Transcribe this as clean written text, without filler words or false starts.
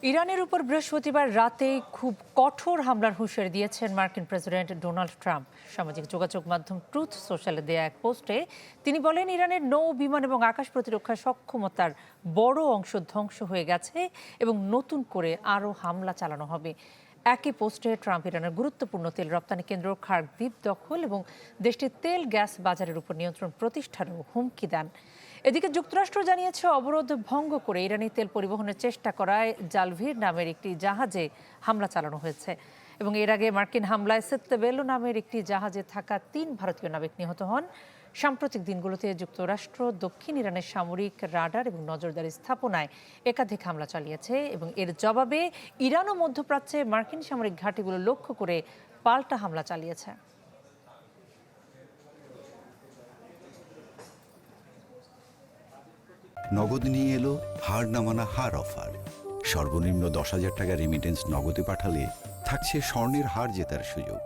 ইরানের উপর বৃহস্পতিবার রাতে খুব কঠোর হামলার হুঁশিয়ারি দিয়েছেন মার্কিন প্রেসিডেন্ট ডোনাল্ড ট্রাম্প। সামাজিক যোগাযোগ মাধ্যম ট্রুথ সোশ্যালে দেয়া এক পোস্টে তিনি বলেন, ইরানের নৌ বিমান এবং আকাশ প্রতিরক্ষা সক্ষমতার বড় অংশ ধ্বংস হয়ে গেছে এবং নতুন করে আরও হামলা চালানো হবে। একই পোস্টে ট্রাম্প ইরানের গুরুত্বপূর্ণ তেল রপ্তানি কেন্দ্র খার্ক দ্বীপ দখল এবং দেশটির তেল গ্যাস বাজারের উপর নিয়ন্ত্রণ প্রতিষ্ঠারও হুমকি দেন। এদিকে যুক্তরাষ্ট্র জানিয়েছে, অবরোধ ভঙ্গ করে ইরানি তেল পরিবহনের চেষ্টা করায় জালভির নামের একটি জাহাজে হামলা চালানো হয়েছে এবং এর আগে মার্কিন হামলায় সেত্তেবেলো নামের একটি জাহাজে থাকা ৩ ভারতীয় নাবিক নিহত হন। সাম্প্রতিক দিনগুলোতে যুক্তরাষ্ট্র দক্ষিণ ইরানের সামরিক রাডার এবং নজরদারি স্থাপনায় একাধিক হামলা চালিয়েছে এবং এর জবাবে ইরান ও মধ্যপ্রাচ্যে মার্কিন সামরিক ঘাঁটিগুলো লক্ষ্য করে পাল্টা হামলা চালিয়েছে। নগদ নিয়ে এলো হার না মানা হার অফার। সর্বনিম্ন ১০,০০০ টাকা রেমিটেন্স নগদে পাঠালে থাকছে স্বর্ণের হার জেতার সুযোগ।